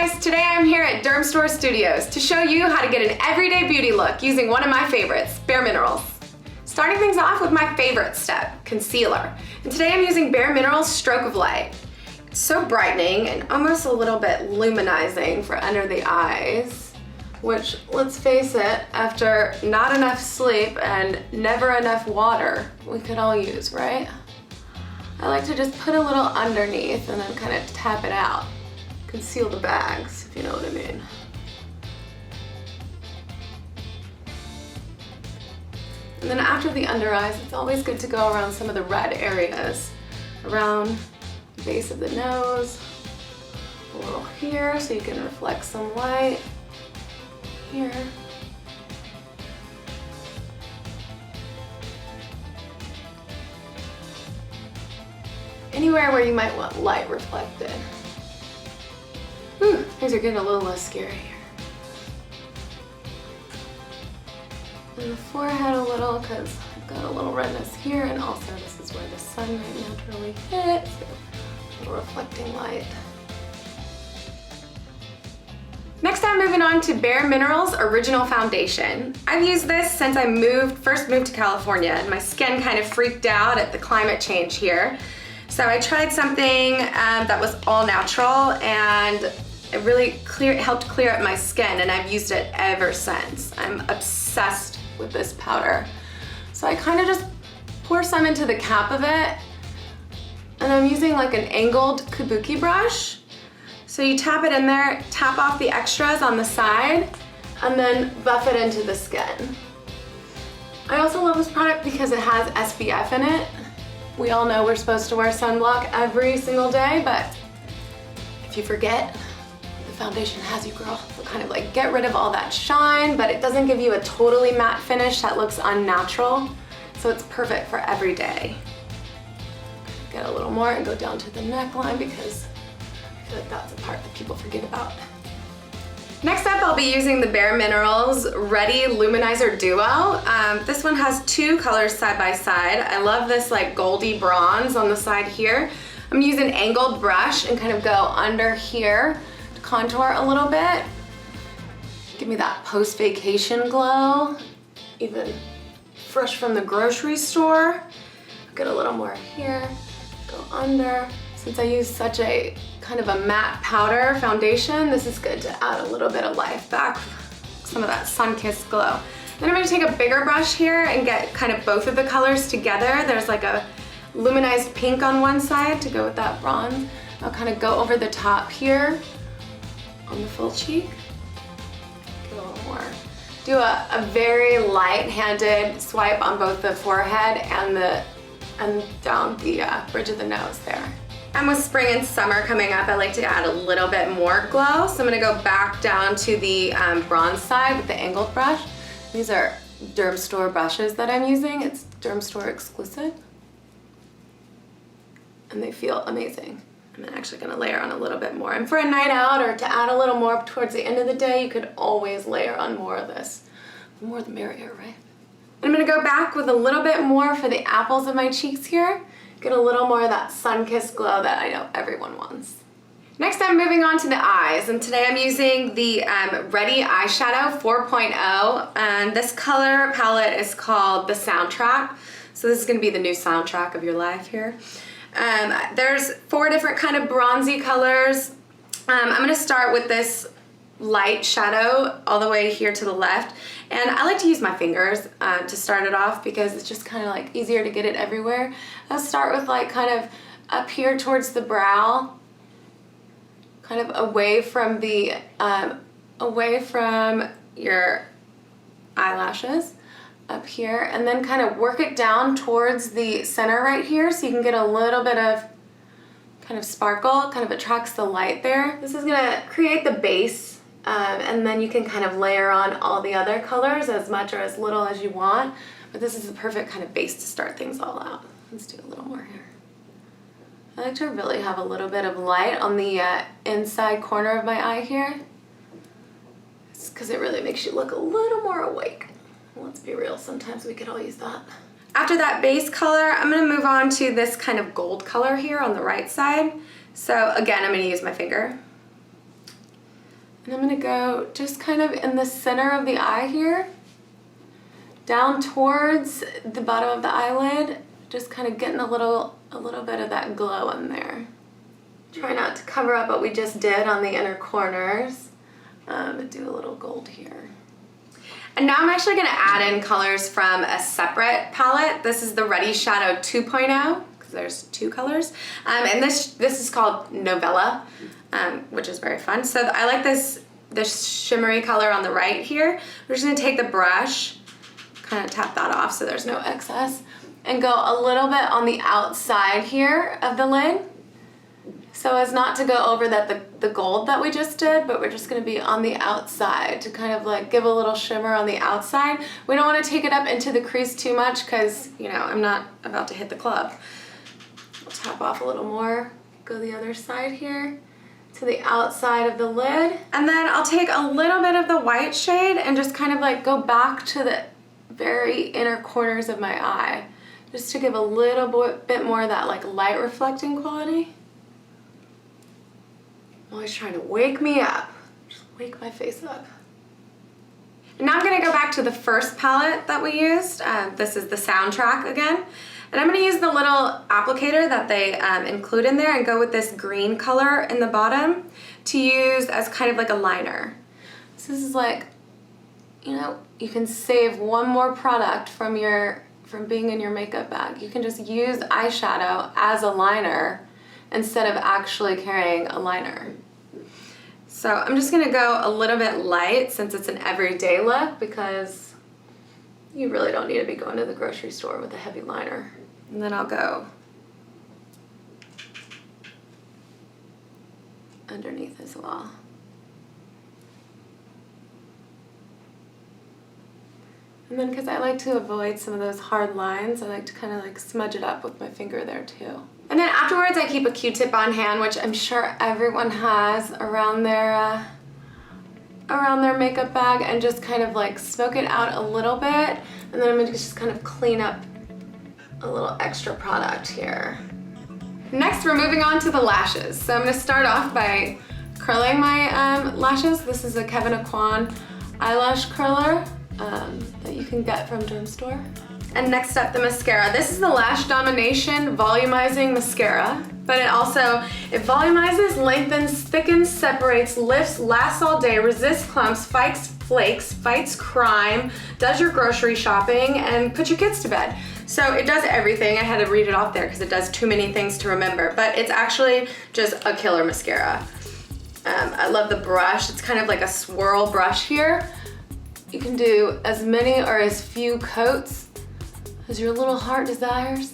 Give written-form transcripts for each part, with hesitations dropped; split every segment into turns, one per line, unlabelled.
guys, today I'm here at Dermstore Studios to show you how to get an everyday beauty look using one of my favorites, bareMinerals. Starting things off with my favorite step, concealer. And today I'm using bareMinerals Stroke of Light. It's so brightening and almost a little bit luminizing for under the eyes, which, let's face it, after not enough sleep and never enough water, we could all use, right? I like to just put a little underneath and then kind of tap it out. Conceal the bags, if you know what I mean. And then after the under eyes, it's always good to go around some of the red areas. Around the base of the nose, a little here so you can reflect some light. Here. Anywhere where you might want light reflected. Whew, things are getting a little less scary here. And the forehead a little, because I've got a little redness here, and also this is where the sun might naturally hit, so a little reflecting light. Next I'm moving on to bareMinerals Original Foundation. I've used this since I first moved to California, and my skin kind of freaked out at the climate change here. So I tried something that was all natural, and it really helped clear up my skin, and I've used it ever since. I'm obsessed with this powder. So I kind of just pour some into the cap of it, and I'm using like an angled kabuki brush. So you tap it in there, tap off the extras on the side, and then buff it into the skin. I also love this product because it has SPF in it. We all know we're supposed to wear sunblock every single day, but if you forget, the foundation has you, girl. So kind of like get rid of all that shine, but it doesn't give you a totally matte finish that looks unnatural. So it's perfect for every day. Get a little more and go down to the neckline because I feel like that's a part that people forget about. Next up, I'll be using the bareMinerals Ready Luminizer Duo. This one has two colors side by side. I love this like goldy bronze on the side here. I'm gonna use an angled brush and kind of go under here to contour a little bit. Give me that post-vacation glow, even fresh from the grocery store. Get a little more here, go under. Since I use such a kind of a matte powder foundation, this is good to add a little bit of life back, some of that sun-kissed glow. Then I'm gonna take a bigger brush here and get kind of both of the colors together. There's like a luminized pink on one side to go with that bronze. I'll kind of go over the top here on the full cheek. Get a little more. Do a very light-handed swipe on both the forehead and down the bridge of the nose there. And with spring and summer coming up, I like to add a little bit more glow. So I'm gonna go back down to the bronze side with the angled brush. These are Dermstore brushes that I'm using. It's Dermstore exclusive. And they feel amazing. I'm actually gonna layer on a little bit more. And for a night out or to add a little more towards the end of the day, you could always layer on more of this. The more the merrier, right? And I'm gonna go back with a little bit more for the apples of my cheeks here. Get a little more of that sun-kissed glow that I know everyone wants. Next, I'm moving on to the eyes, and today I'm using the Ready Eyeshadow 4.0, and this color palette is called the Soundtrack. So this is gonna be the new soundtrack of your life here. There's 4 different kind of bronzy colors. I'm gonna start with this light shadow all the way here to the left, and I like to use my fingers to start it off because it's just kind of like easier to get it everywhere. I'll start with like kind of up here towards the brow, kind of away from your eyelashes, up here, and then kind of work it down towards the center right here so you can get a little bit of kind of sparkle, kind of attracts the light there. This is gonna create the base. And then you can kind of layer on all the other colors as much or as little as you want. But this is the perfect kind of base to start things all out. Let's do a little more here. I like to really have a little bit of light on the inside corner of my eye here. It's because it really makes you look a little more awake. Let's be real, sometimes we could all use that. After that base color, I'm gonna move on to this kind of gold color here on the right side. So again, I'm gonna use my finger. And I'm gonna go just kind of in the center of the eye here, down towards the bottom of the eyelid, just kind of getting a little bit of that glow in there. Try not to cover up what we just did on the inner corners, but do a little gold here. And now I'm actually gonna add in colors from a separate palette. This is the Ready Shadow 2.0, because there's 2 colors. And this is called Novella, which is very fun. So I like this shimmery color on the right here. We're just gonna take the brush, kind of tap that off so there's no excess, and go a little bit on the outside here of the lid, so as not to go over the gold that we just did, but we're just gonna be on the outside to kind of like give a little shimmer on the outside. We don't wanna take it up into the crease too much because, you know, I'm not about to hit the club. We'll tap off a little more, go the other side here to the outside of the lid. And then I'll take a little bit of the white shade and just kind of like go back to the very inner corners of my eye, just to give a little bit more of that like light reflecting quality. Always trying to wake me up. Just wake my face up. And now I'm gonna go back to the first palette that we used. This is the Soundtrack again. And I'm gonna use the little applicator that they include in there and go with this green color in the bottom to use as kind of like a liner. So this is like, you know, you can save one more product from being in your makeup bag. You can just use eyeshadow as a liner instead of actually carrying a liner. So I'm just gonna go a little bit light since it's an everyday look, because you really don't need to be going to the grocery store with a heavy liner. And then I'll go underneath as well. And then because I like to avoid some of those hard lines, I like to kind of like smudge it up with my finger there too. And then afterwards I keep a Q-tip on hand, which I'm sure everyone has around their makeup bag, and just kind of like smoke it out a little bit. And then I'm gonna just kind of clean up a little extra product here. Next, we're moving on to the lashes. So I'm gonna start off by curling my lashes. This is a Kevin Aquan eyelash curler that you can get from Dermstore. And next up, the mascara. This is the Lash Domination Volumizing Mascara, but it volumizes, lengthens, thickens, separates, lifts, lasts all day, resists clumps, fights flakes, fights crime, does your grocery shopping, and puts your kids to bed. So it does everything. I had to read it off there because it does too many things to remember, but it's actually just a killer mascara. I love the brush. It's kind of like a swirl brush here. You can do as many or as few coats as your little heart desires.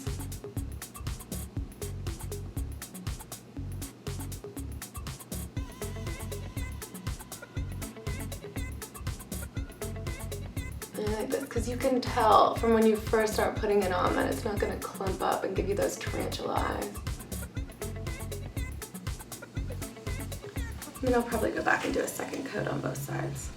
And I like this because you can tell from when you first start putting it on that it's not going to clump up and give you those tarantula eyes. And then I'll probably go back and do a second coat on both sides.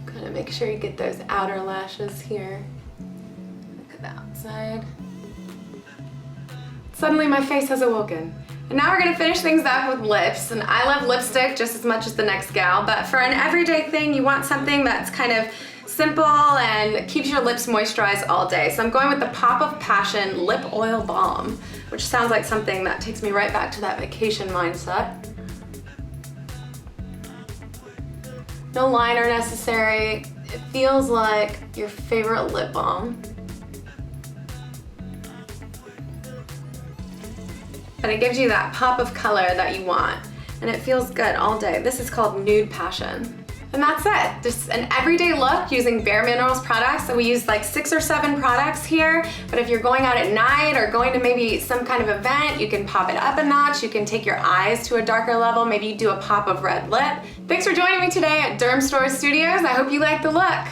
Kind of make sure you get those outer lashes here. Look at the outside. Suddenly my face has awoken. And now we're gonna finish things up with lips. And I love lipstick just as much as the next gal, but for an everyday thing, you want something that's kind of simple and keeps your lips moisturized all day. So I'm going with the Pop of Passion Lip Oil Balm, which sounds like something that takes me right back to that vacation mindset. No liner necessary. It feels like your favorite lip balm. But it gives you that pop of color that you want. And it feels good all day. This is called Nude Passion. And that's it. Just an everyday look using bareMinerals products. So we use like 6 or 7 products here, but if you're going out at night or going to maybe some kind of event, you can pop it up a notch. You can take your eyes to a darker level. Maybe you do a pop of red lip. Thanks for joining me today at Dermstore Studios. I hope you like the look.